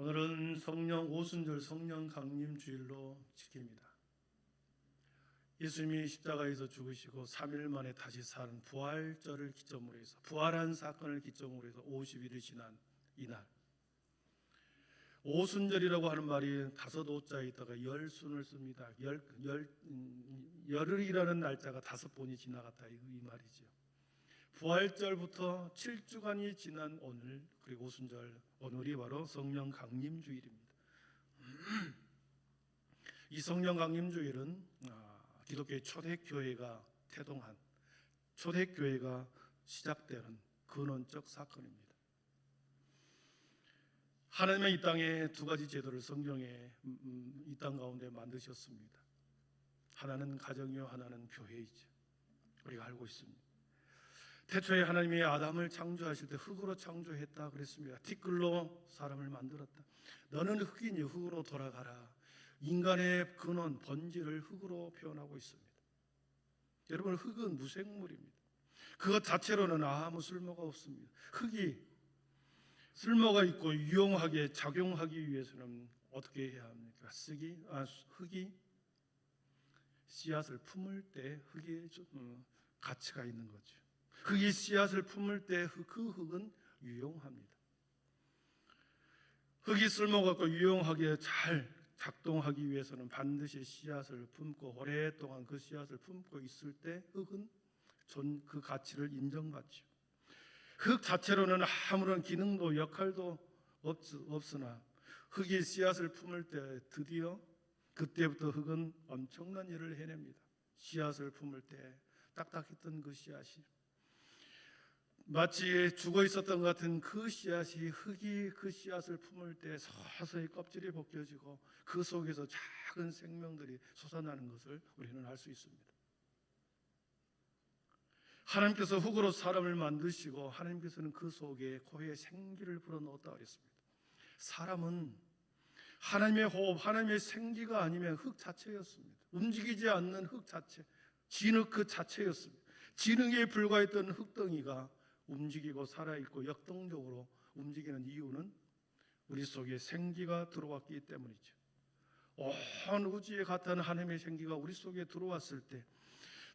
오늘은 성령 오순절 성령 강림 주일로 지킵니다. 예수님이 십자가에서 죽으시고 3일 만에 다시 사는 부활절을 기점으로 해서 부활한 사건을 기점으로 해서 50일이 지난 이날, 오순절이라고 하는 말이 5오자에 있다가 열순을 씁니다. 열흘이라는 날짜가 5번이 지나갔다 이 말이죠. 부활절부터 7주간이 지난 오늘, 그리고 오순절, 오늘이 바로 성령 강림 주일입니다. 이 성령 강림 주일은 기독교의 초대교회가 태동한, 초대교회가 시작되는 근원적 사건입니다. 하나님은 이 땅에 2가지 제도를 성경에 이 땅 가운데 만드셨습니다. 하나는 가정이요, 하나는 교회이죠. 우리가 알고 있습니다. 태초에 하나님이 아담을 창조하실 때 흙으로 창조했다 그랬습니다. 티끌로 사람을 만들었다. 너는 흙이니 흙으로 돌아가라. 인간의 근원, 본질을 흙으로 표현하고 있습니다. 여러분, 흙은 무생물입니다. 그것 자체로는 아무 쓸모가 없습니다. 흙이 쓸모가 있고 유용하게 작용하기 위해서는 어떻게 해야 합니까? 흙이 씨앗을 품을 때 흙에 가치가 있는 거죠. 흙이 씨앗을 품을 때 그 흙은 유용합니다. 흙이 쓸모가 있고 유용하게 잘 작동하기 위해서는 반드시 씨앗을 품고 오랫동안 그 씨앗을 품고 있을 때 흙은 그 가치를 인정받죠. 흙 자체로는 아무런 기능도 역할도 없으나 흙이 씨앗을 품을 때 드디어 그때부터 흙은 엄청난 일을 해냅니다. 씨앗을 품을 때 딱딱했던 그 씨앗이 마치 죽어 있었던 것 같은 그 씨앗이, 흙이 그 씨앗을 품을 때 서서히 껍질이 벗겨지고 그 속에서 작은 생명들이 솟아나는 것을 우리는 알 수 있습니다. 하나님께서 흙으로 사람을 만드시고 하나님께서는 그 속에 코에 생기를 불어넣었다 그랬습니다. 사람은 하나님의 호흡, 하나님의 생기가 아니면 흙 자체였습니다. 움직이지 않는 흙 자체, 진흙 그 자체였습니다. 진흙에 불과했던 흙덩이가 움직이고 살아있고 역동적으로 움직이는 이유는 우리 속에 생기가 들어왔기 때문이죠. 온 우주에 같은 하나님의 생기가 우리 속에 들어왔을 때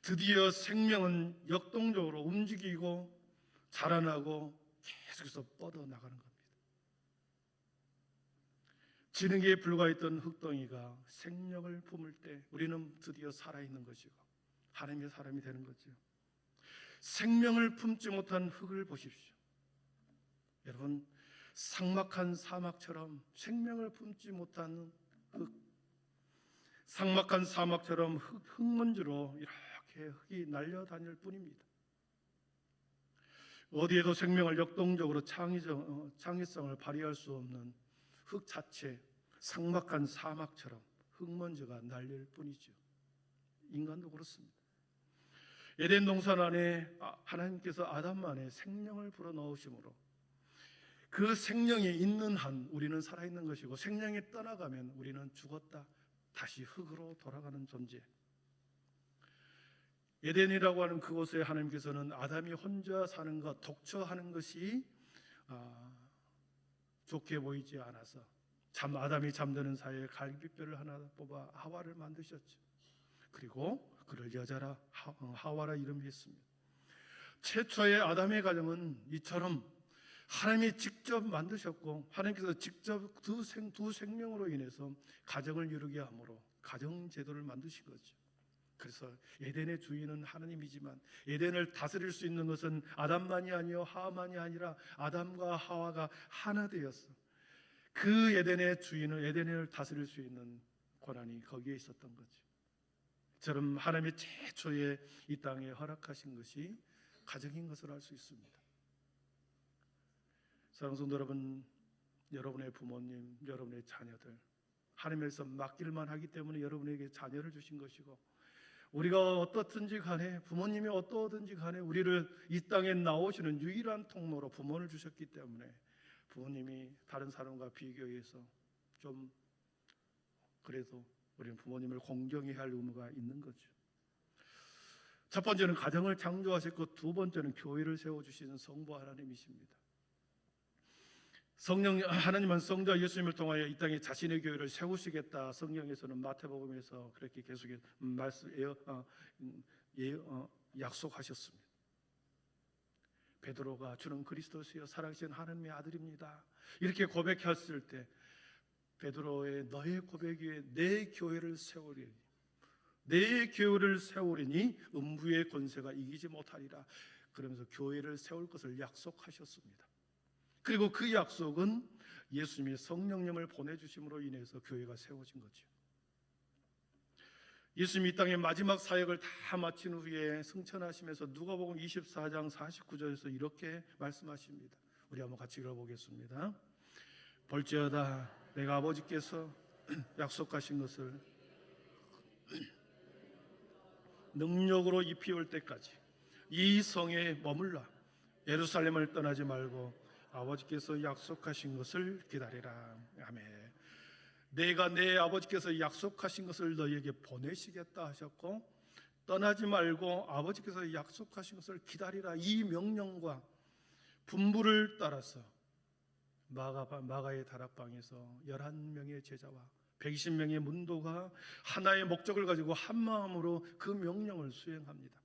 드디어 생명은 역동적으로 움직이고 자라나고 계속해서 뻗어나가는 겁니다. 진흙에 불과했던 흙덩이가 생명을 품을 때 우리는 드디어 살아있는 것이고 하나님의 사람이 되는 거죠. 생명을 품지 못한 흙을 보십시오. 여러분, 삭막한 사막처럼 생명을 품지 못한 흙, 삭막한 사막처럼 흙먼지로 이렇게 흙이 날려다닐 뿐입니다. 어디에도 생명을 역동적으로 창의성을 발휘할 수 없는 흙 자체, 삭막한 사막처럼 흙먼지가 날릴 뿐이죠. 인간도 그렇습니다. 에덴 동산 안에 하나님께서 아담 안에 생명을 불어넣으심으로 그 생명이 있는 한 우리는 살아있는 것이고 생명이 떠나가면 우리는 죽었다, 다시 흙으로 돌아가는 존재. 에덴이라고 하는 그곳에 하나님께서는 아담이 혼자 사는 것, 독처하는 것이 좋게 보이지 않아서 아담이 잠드는 사이에 갈빗뼈를 하나 뽑아 하와를 만드셨죠. 그리고 그를 여자라 하와라 이름했습니다. 최초의 아담의 가정은 이처럼 하나님이 직접 만드셨고 하나님께서 직접 두 생명으로 인해서 가정을 이루게 함으로 가정 제도를 만드신 거죠. 그래서 에덴의 주인은 하나님이지만 에덴을 다스릴 수 있는 것은 아담만이 아니요 하와만이 아니라 아담과 하와가 하나 되었어. 그 에덴의 주인은 에덴을 다스릴 수 있는 권한이 거기에 있었던 거죠. 저처럼 하나님의 최초에 이 땅에 허락하신 것이 가정인 것을 알 수 있습니다. 사랑하는 성도 여러분, 여러분의 부모님, 여러분의 자녀들 하나님께서 맡길만 하기 때문에 여러분에게 자녀를 주신 것이고 우리가 어떻든지 간에 부모님이 어떠든지 간에 우리를 이 땅에 나오시는 유일한 통로로 부모를 주셨기 때문에 부모님이 다른 사람과 비교해서 좀 그래도 우리는 부모님을 공경해야 할 의무가 있는 거죠. 첫 번째는 가정을 창조하셨고 두 번째는 교회를 세워주시는 성부 하나님이십니다. 하나님은 성자 예수님을 통하여 이 땅에 자신의 교회를 세우시겠다. 성경에서는 마태복음에서 그렇게 계속 약속하셨습니다. 베드로가 주는 그리스도시요 살아계신 하나님의 아들입니다. 이렇게 고백했을 때 베드로의 너의 고백 위에 내 교회를 세우리니 내 교회를 세우리니 음부의 권세가 이기지 못하리라. 그러면서 교회를 세울 것을 약속하셨습니다. 그리고 그 약속은 예수님이 성령님을 보내주심으로 인해서 교회가 세워진 거죠. 예수님이 이 땅의 마지막 사역을 다 마친 후에 승천하시면서 누가복음 24장 49절에서 이렇게 말씀하십니다. 우리 한번 같이 읽어보겠습니다. 볼지어다 내가 아버지께서 약속하신 것을 능력으로 입히올 때까지 이 성에 머물라. 예루살렘을 떠나지 말고 아버지께서 약속하신 것을 기다리라. 아멘. 내가 내 아버지께서 약속하신 것을 너희에게 보내시겠다 하셨고 떠나지 말고 아버지께서 약속하신 것을 기다리라. 이 명령과 분부를 따라서 마가의 다락방에서 11명의 제자와 120명의 문도가 하나의 목적을 가지고 한 마음으로 그 명령을 수행합니다.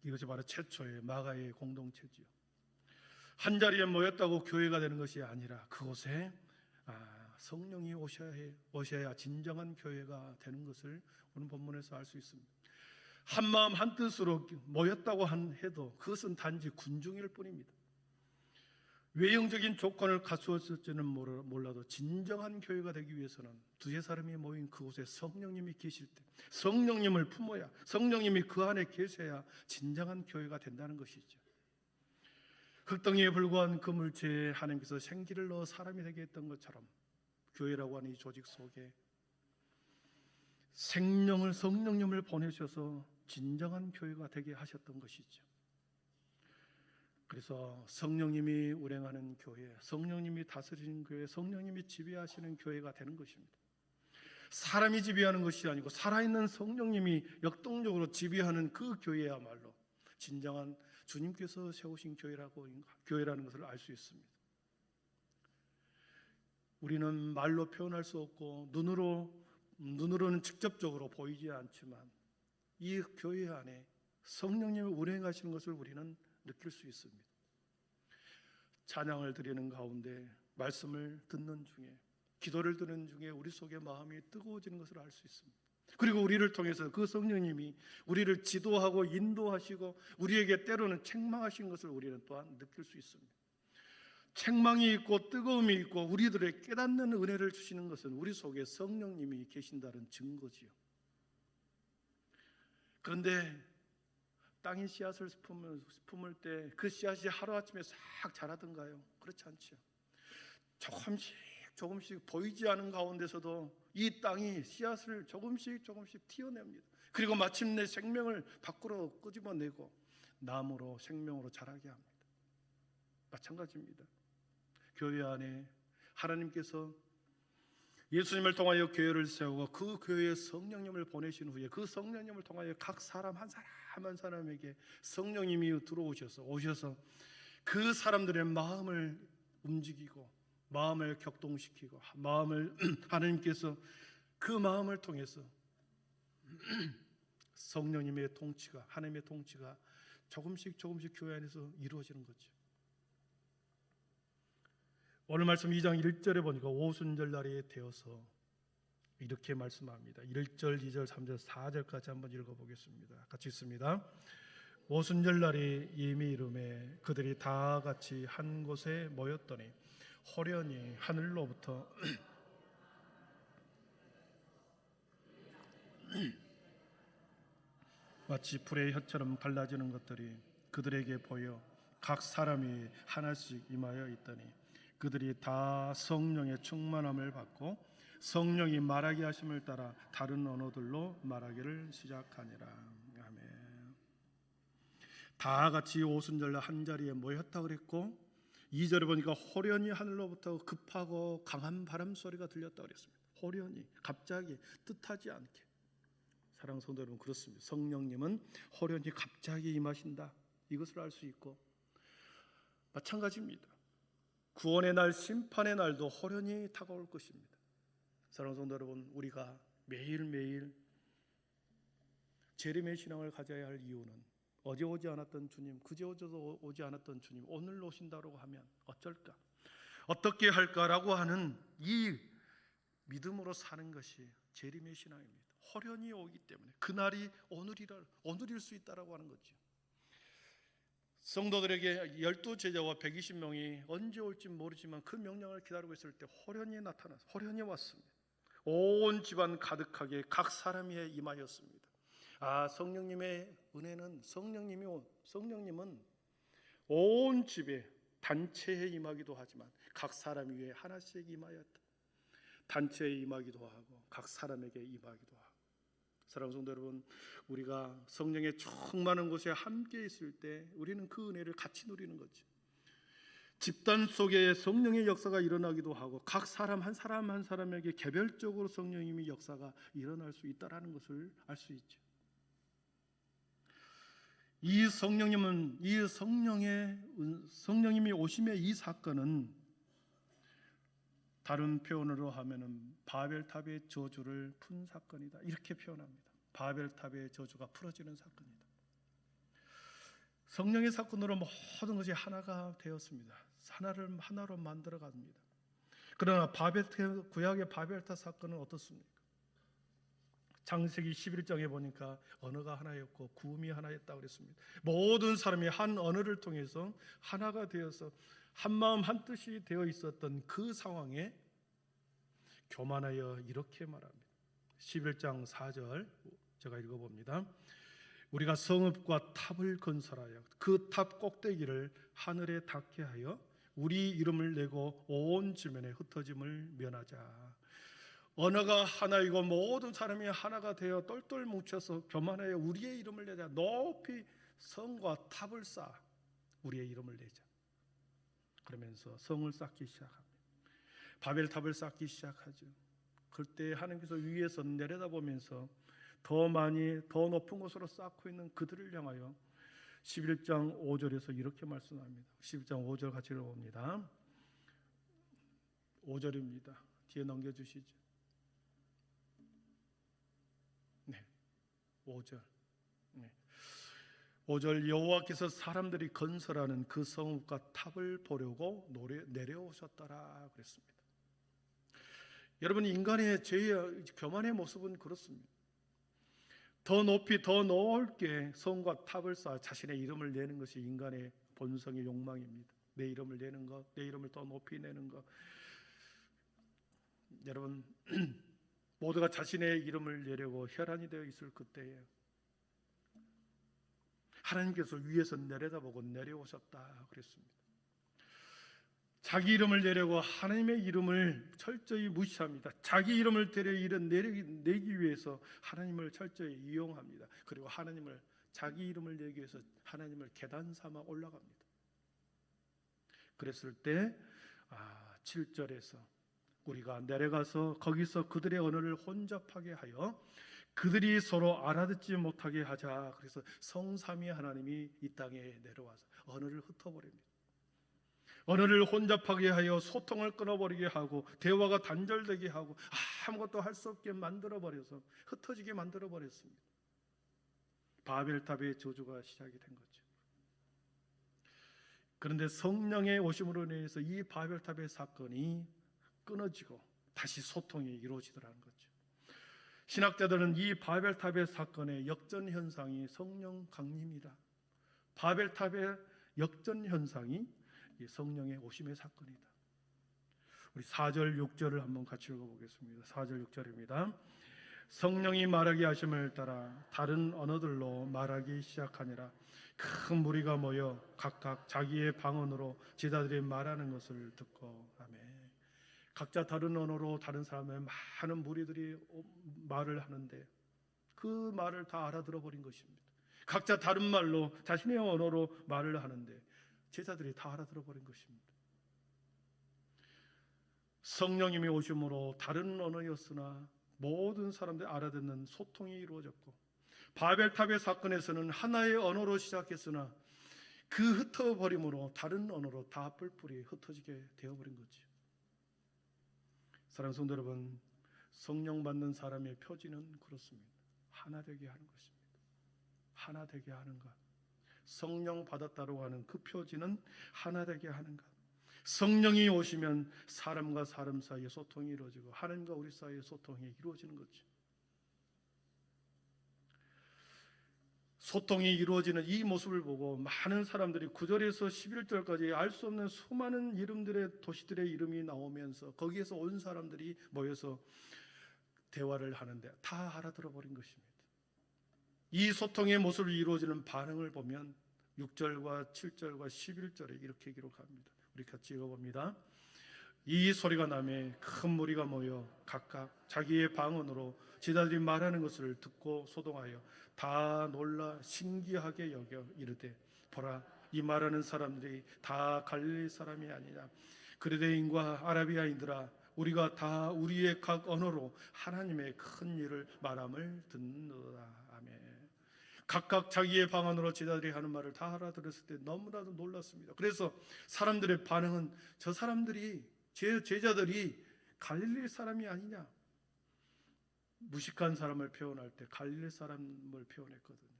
이것이 바로 최초의 마가의 공동체지요. 한 자리에 모였다고 교회가 되는 것이 아니라 그곳에 성령이 오셔야 진정한 교회가 되는 것을 오늘 본문에서 알 수 있습니다. 한 마음 한 뜻으로 모였다고 해도 그것은 단지 군중일 뿐입니다. 외형적인 조건을 갖추었을지는 몰라도 진정한 교회가 되기 위해서는 두세 사람이 모인 그곳에 성령님이 계실 때 성령님을 품어야 성령님이 그 안에 계셔야 진정한 교회가 된다는 것이죠. 흙덩이에 불과한 그 물체에 하나님께서 생기를 넣어 사람이 되게 했던 것처럼 교회라고 하는 이 조직 속에 성령님을 보내셔서 진정한 교회가 되게 하셨던 것이죠. 그래서 성령님이 운행하는 교회, 성령님이 다스리는 교회, 성령님이 지배하시는 교회가 되는 것입니다. 사람이 지배하는 것이 아니고 살아있는 성령님이 역동적으로 지배하는 그 교회야말로 진정한 주님께서 세우신 교회라는 것을 알 수 있습니다. 우리는 말로 표현할 수 없고 눈으로는 직접적으로 보이지 않지만 이 교회 안에 성령님이 운행하시는 것을 우리는 느낄 수 있습니다. 찬양을 드리는 가운데 말씀을 듣는 중에 기도를 드는 중에 우리 속에 마음이 뜨거워지는 것을 알 수 있습니다. 그리고 우리를 통해서 그 성령님이 우리를 지도하고 인도하시고 우리에게 때로는 책망하신 것을 우리는 또한 느낄 수 있습니다. 책망이 있고 뜨거움이 있고 우리들의 깨닫는 은혜를 주시는 것은 우리 속에 성령님이 계신다는 증거지요. 그런데 땅이 씨앗을 품을 때 그 씨앗이 하루아침에 싹 자라던가요? 그렇지 않죠. 조금씩 보이지 않은 가운데서도 이 땅이 씨앗을 조금씩 튀어냅니다. 그리고 마침내 생명을 밖으로 끄집어내고 나무로 생명으로 자라게 합니다. 마찬가지입니다. 교회 안에 하나님께서 예수님을 통하여 교회를 세우고 그 교회에 성령님을 보내신 후에 그 성령님을 통하여 각 사람 한 사람에게 성령님이 오셔서 그 사람들의 마음을 움직이고 마음을 격동시키고 마음을 하나님께서 그 마음을 통해서 성령님의 통치가 하나님의 통치가 조금씩 교회 안에서 이루어지는 거죠. 오늘 말씀 2장 1절에 보니까 오순절 날이 되어서 이렇게 말씀합니다. 1절, 2절, 3절, 4절까지 한번 읽어보겠습니다. 같이 읽습니다. 오순절 날이 이미 이르매 그들이 다 같이 한 곳에 모였더니 호련히 하늘로부터 마치 불의 혀처럼 갈라지는 것들이 그들에게 보여 각 사람이 하나씩 임하여 있더니 그들이 다 성령의 충만함을 받고 성령이 말하게 하심을 따라 다른 언어들로 말하기를 시작하니라. 아멘. 다 같이 오순절날 한 자리에 모였다 그랬고 2절에 보니까 호련히 하늘로부터 급하고 강한 바람 소리가 들렸다 그랬습니다. 호련히 갑자기 뜻하지 않게. 사랑하는 성도 여러분, 그렇습니다. 성령님은 호련히 갑자기 임하신다. 이것을 알 수 있고 마찬가지입니다. 구원의 날, 심판의 날도 호련히 다가올 것입니다. 사랑하는 성도 여러분, 우리가 매일매일 재림의 신앙을 가져야 할 이유는 어제 오지 않았던 주님, 그제 오지 않았던 주님, 오늘 오신다고 하면 어쩔까? 어떻게 할까라고 하는 이 믿음으로 사는 것이 재림의 신앙입니다. 호련히 오기 때문에 그날이 오늘일 수 있다라고 하는 거죠. 성도들에게 12제자와 120명이 언제 올지 모르지만 그 명령을 기다리고 있을 때 호련히 나타나서 호련히 왔습니다. 온 집안 가득하게 각 사람이 임하였습니다. 성령님의 은혜는 성령님은 온 집에 단체에 임하기도 하지만 각 사람 위에 하나씩 임하였다. 단체에 임하기도 하고 각 사람에게 임하기도 하고. 사랑하는 성도 여러분, 우리가 성령의 충만한 곳에 함께 있을 때 우리는 그 은혜를 같이 누리는 거죠. 집단 속에 성령의 역사가 일어나기도 하고 각 사람 한 사람에게 개별적으로 성령님의 역사가 일어날 수 있다라는 것을 알 수 있죠. 이 성령님이 오심의 이 사건은 다른 표현으로 하면은 바벨탑의 저주를 푼 사건이다, 이렇게 표현합니다. 바벨탑의 저주가 풀어지는 사건이다. 성령의 사건으로 모든 것이 하나가 되었습니다. 하나로 만들어 갑니다. 그러나 구약의 바벨탑 사건은 어떻습니까? 창세기 11장에 보니까 언어가 하나였고 구음이 하나였다고 그랬습니다. 모든 사람이 한 언어를 통해서 하나가 되어서 한 마음 한 뜻이 되어 있었던 그 상황에 교만하여 이렇게 말합니다. 11장 4절 제가 읽어봅니다. 우리가 성읍과 탑을 건설하여 그 탑 꼭대기를 하늘에 닿게 하여 우리 이름을 내고 온 지면에 흩어짐을 면하자. 언어가 하나이고 모든 사람이 하나가 되어 똘똘 뭉쳐서 교만하여 우리의 이름을 내자. 높이 성과 탑을 쌓아 우리의 이름을 내자. 그러면서 성을 쌓기 시작합니다. 바벨탑을 쌓기 시작하죠. 그때 하나님께서 위에서 내려다보면서 더 높은 곳으로 쌓고 있는 그들을 향하여 11장 5절에서 이렇게 말씀합니다. 11장 5절 같이 읽어봅니다. 5절입니다. 뒤에 넘겨주시죠. 네, 5절. 네. 5절 여호와께서 사람들이 건설하는 그 성읍과 탑을 보려고 내려오셨더라 그랬습니다. 여러분, 인간의 죄의 교만의 모습은 그렇습니다. 더 높이 더 넓게 성과 탑을 쌓아 자신의 이름을 내는 것이 인간의 본성의 욕망입니다. 내 이름을 내는 것, 내 이름을 더 높이 내는 것. 여러분, 모두가 자신의 이름을 내려고 혈안이 되어 있을 그때에 하나님께서 위에서 내려다보고 내려오셨다 그랬습니다. 자기 이름을 내려고 하나님의 이름을 철저히 무시합니다. 자기 이름을 내기 위해서 하나님을 철저히 이용합니다. 그리고 자기 이름을 내기 위해서 하나님을 계단 삼아 올라갑니다. 그랬을 때 7절에서 우리가 내려가서 거기서 그들의 언어를 혼잡하게 하여 그들이 서로 알아듣지 못하게 하자. 그래서 성삼위 하나님이 이 땅에 내려와서 언어를 흩어버립니다. 언어를 혼잡하게 하여 소통을 끊어버리게 하고 대화가 단절되게 하고 아무것도 할 수 없게 만들어버려서 흩어지게 만들어버렸습니다. 바벨탑의 저주가 시작이 된 거죠. 그런데 성령의 오심으로 인해서 이 바벨탑의 사건이 끊어지고 다시 소통이 이루어지더라는 거죠. 신학자들은 이 바벨탑의 사건의 역전현상이 성령 강림이다. 바벨탑의 역전현상이 성령의 오심의 사건이다. 우리 4절 6절을 한번 같이 읽어보겠습니다. 4절 6절입니다. 성령이 말하게 하심을 따라 다른 언어들로 말하기 시작하니라. 큰 무리가 모여 각각 자기의 방언으로 제자들이 말하는 것을 듣고. 아멘. 각자 다른 언어로 다른 사람의 많은 무리들이 말을 하는데 그 말을 다 알아들어 버린 것입니다. 각자 다른 말로 자신의 언어로 말을 하는데 제자들이 다 알아들어 버린 것입니다. 성령님이 오심으로 다른 언어였으나 모든 사람들이 알아듣는 소통이 이루어졌고, 바벨탑의 사건에서는 하나의 언어로 시작했으나 그 흩어버림으로 다른 언어로 다 뿔뿔이 흩어지게 되어버린 거지. 사랑하는 성도 여러분, 성령 받는 사람의 표지는 그렇습니다. 하나 되게 하는 것입니다. 하나 되게 하는 것. 성령 받았다고 하는 그 표지는 하나 되게 하는 것. 성령이 오시면 사람과 사람 사이에 소통이 이루어지고 하나님과 우리 사이에 소통이 이루어지는 거지. 소통이 이루어지는 이 모습을 보고 많은 사람들이 9절에서 11절까지 알 수 없는 수많은 이름들의 도시들의 이름이 나오면서 거기에서 온 사람들이 모여서 대화를 하는데 다 알아들어 버린 것입니다. 이 소통의 모습을 이루어지는 반응을 보면 6절과 7절과 11절에 이렇게 기록합니다. 우리 같이 읽어봅니다. 이 소리가 나매 큰 무리가 모여 각각 자기의 방언으로 제자들이 말하는 것을 듣고 소동하여 다 놀라 신기하게 여겨 이르되 보라, 이 말하는 사람들이 다 갈릴리 사람이 아니냐. 그레데인과 아라비아인들아, 우리가 다 우리의 각 언어로 하나님의 큰 일을 말함을 듣는도다. 아멘. 각각 자기의 방언으로 제자들이 하는 말을 다 알아들었을 때 너무나도 놀랐습니다. 그래서 사람들의 반응은 저 사람들이 제자들이 갈릴리 사람이 아니냐. 무식한 사람을 표현할 때 갈릴리 사람을 표현했거든요.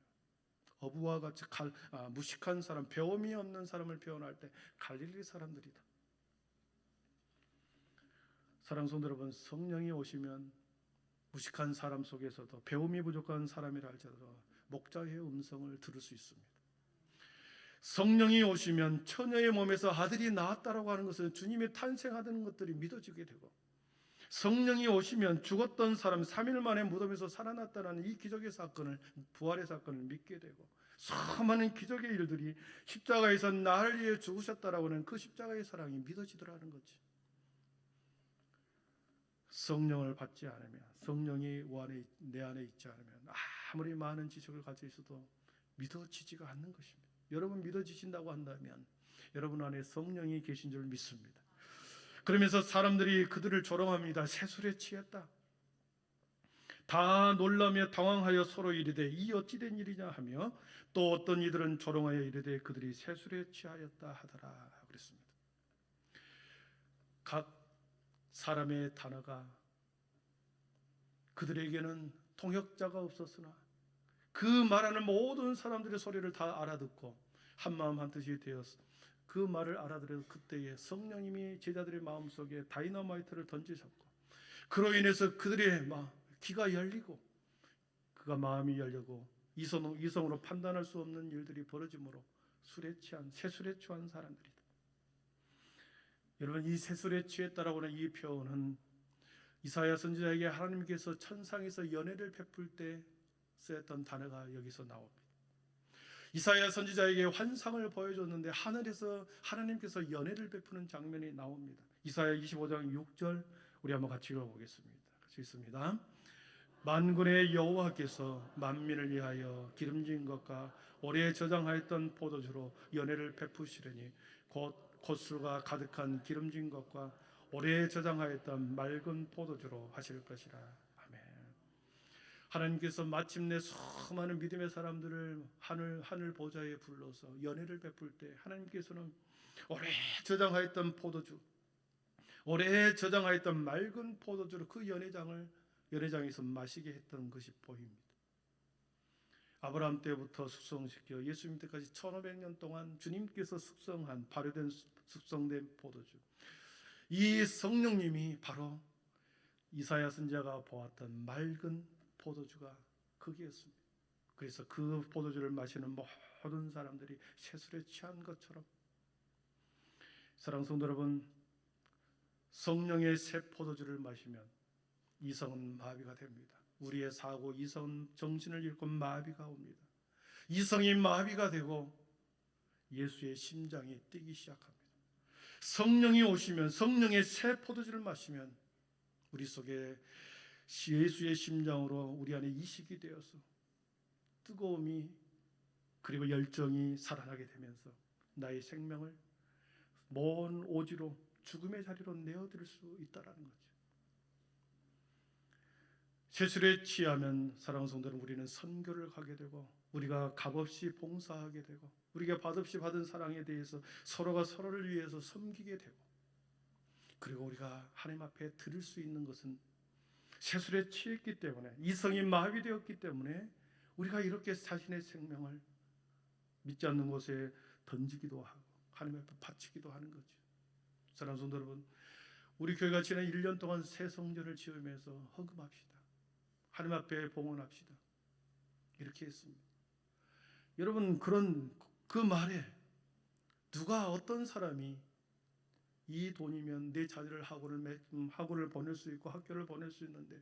어부와 같이 무식한 사람, 배움이 없는 사람을 표현할 때 갈릴리 사람들이다. 사랑하는 성도 여러분, 성령이 오시면 무식한 사람 속에서도 배움이 부족한 사람이라 할지라도 목자의 음성을 들을 수 있습니다. 성령이 오시면 처녀의 몸에서 아들이 나왔다라고 하는 것은 주님이 탄생하던 것들이 믿어지게 되고, 성령이 오시면 죽었던 사람 3일 만에 무덤에서 살아났다는 이 기적의 사건을, 부활의 사건을 믿게 되고, 수많은 기적의 일들이 십자가에서 나를 위해 죽으셨다라고 하는 그 십자가의 사랑이 믿어지더라는 거지. 성령을 받지 않으면, 성령이 내 안에 있지 않으면 아무리 많은 지식을 가지고 있어도 믿어지지가 않는 것입니다. 여러분 믿어지신다고 한다면 여러분 안에 성령이 계신 줄 믿습니다. 그러면서 사람들이 그들을 조롱합니다. 세술에 취했다. 다 놀라며 당황하여 서로 이르되 이 어찌된 일이냐 하며, 또 어떤 이들은 조롱하여 이르되 그들이 세술에 취하였다 하더라 그랬습니다. 각 사람의 단어가 그들에게는 통역자가 없었으나 그 말하는 모든 사람들의 소리를 다 알아듣고 한마음 한뜻이 되었어. 그 말을 알아들어서 그때에 성령님이 제자들의 마음속에 다이너마이트를 던지셨고, 그로 인해서 그들의 귀가 열리고 그가 마음이 열리고 이성으로 판단할 수 없는 일들이 벌어지므로 세술에 취한 사람들이다. 여러분, 이 세술에 취했다라고 하는 이 표현은 이사야 선지자에게 하나님께서 천상에서 연애를 베풀 때 쓰였던 단어가 여기서 나옵니다. 이사야 선지자에게 환상을 보여줬는데 하늘에서 하나님께서 연애를 베푸는 장면이 나옵니다. 이사야 25장 6절 우리 한번 같이 읽어보겠습니다. 같이 읽습니다. 만군의 여호와께서 만민을 위하여 기름진 것과 오래 저장하였던 포도주로 연애를 베푸시려니 곧 콧술과 가득한 기름진 것과 오래 저장하였던 맑은 포도주로 하실 것이라. 아멘. 하나님께서 마침내 수많은 믿음의 사람들을 하늘 보좌에 불러서 연회를 베풀 때 하나님께서는 오래 저장하였던 포도주, 오래 저장하였던 맑은 포도주로 그 연회장에서 마시게 했던 것이 보입니다. 아브라함 때부터 숙성시켜 예수님 때까지 1500년 동안 주님께서 숙성한 발효된 숙성된 포도주, 이 성령님이 바로 이사야 선지자가 보았던 맑은 포도주가 거기였습니다. 그래서 그 포도주를 마시는 모든 사람들이 세술에 취한 것처럼, 사랑하는 성도 여러분, 성령의 새 포도주를 마시면 이성은 마비가 됩니다. 우리의 사고, 이성은 정신을 잃고 마비가 옵니다. 이성이 마비가 되고 예수의 심장이 뛰기 시작합니다. 성령이 오시면, 성령의 새 포도주를 마시면 우리 속에 예수의 심장으로 우리 안에 이식이 되어서 뜨거움이 그리고 열정이 살아나게 되면서 나의 생명을 먼 오지로 죽음의 자리로 내어드릴 수 있다는 거죠. 세술에 취하면 사랑하는 성도는 우리는 선교를 가게 되고 우리가 값없이 봉사하게 되고 우리가 받없이 받은 사랑에 대해서 서로가 서로를 위해서 섬기게 되고, 그리고 우리가 하나님 앞에 드릴 수 있는 것은 세술에 취했기 때문에, 이성이 마비되었기 때문에 우리가 이렇게 자신의 생명을 믿지 않는 곳에 던지기도 하고 하나님 앞에 바치기도 하는 거죠. 사랑하는 성도 여러분, 우리 교회가 지난 1년 동안 새 성전을 지으면서 헌금합시다. 하나님 앞에 봉헌합시다. 이렇게 했습니다. 여러분, 그 말에 누가, 어떤 사람이 이 돈이면 내 자녀를 학원을 보낼 수 있고 학교를 보낼 수 있는데,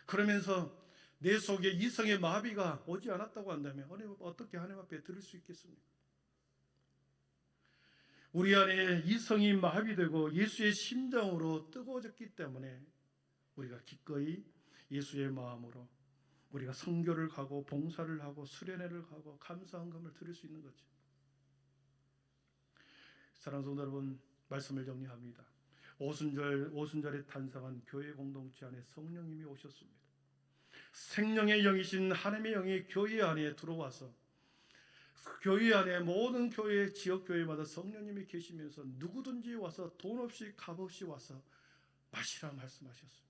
그러면서 내 속에 이성의 마비가 오지 않았다고 한다면 어떻게 하나님 앞에 드릴 수 있겠습니까? 우리 안에 이성이 마비되고 예수의 심정으로 뜨거워졌기 때문에 우리가 기꺼이 예수의 마음으로 우리가 선교를 가고 봉사를 하고 수련회를 가고 감사헌금을 드릴 수 있는 거죠. 사랑하는 성도 여러분, 말씀을 정리합니다. 오순절에 탄생한 교회 공동체 안에 성령님이 오셨습니다. 생명의 영이신 하나님의 영이 교회 안에 들어와서 교회 안에 모든 교회, 지역 교회마다 성령님이 계시면서 누구든지 와서 돈 없이 값 없이 와서 마시라 말씀하셨습니다.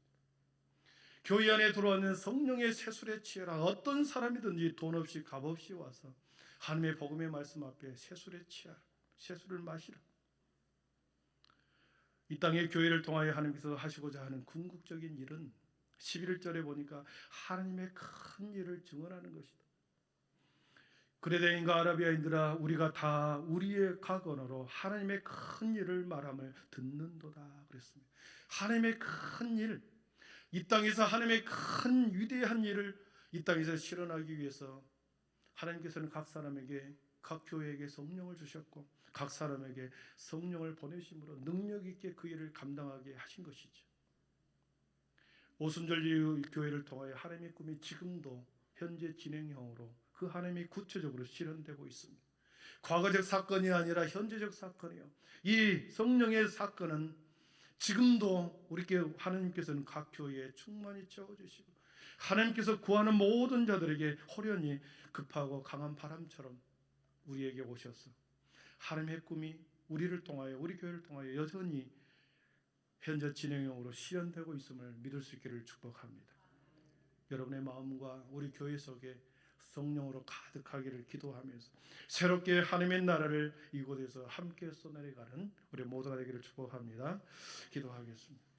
교회 안에 들어왔는 성령의 세술에 취해라. 어떤 사람이든지 돈 없이 값 없이 와서 하나님의 복음의 말씀 앞에 세술에 취하라. 세술을 마시라. 이 땅의 교회를 통하여 하나님께서 하시고자 하는 궁극적인 일은 11절에 보니까 하나님의 큰 일을 증언하는 것이다. 그레데인과 아라비아인들아, 우리가 다 우리의 각 언어로 하나님의 큰 일을 말함을 듣는도다 그랬습니다. 하나님의 큰 일, 이 땅에서 하나님의 큰 위대한 일을 이 땅에서 실현하기 위해서 하나님께서는 각 사람에게, 각 교회에게 성령을 주셨고 각 사람에게 성령을 보내심으로 능력 있게 그 일을 감당하게 하신 것이죠. 오순절 이후 교회를 통하여 하나님의 꿈이 지금도 현재 진행형으로 그 하나님이 구체적으로 실현되고 있습니다. 과거적 사건이 아니라 현재적 사건이요. 이 성령의 사건은 지금도 우리께 하나님께서는 각 교회에 충만히 채워주시고 하나님께서 구하는 모든 자들에게 호련히 급하고 강한 바람처럼 우리에게 오셔서 하나님의 꿈이 우리를 통하여, 우리 교회를 통하여 여전히 현재 진행형으로 실현되고 있음을 믿을 수 있기를 축복합니다. 여러분의 마음과 우리 교회 속에 성령으로 가득하기를 기도하면서 새롭게 하나님의 나라를 이곳에서 함께 써내려가는 우리 모두가 되기를 축복합니다. 기도하겠습니다.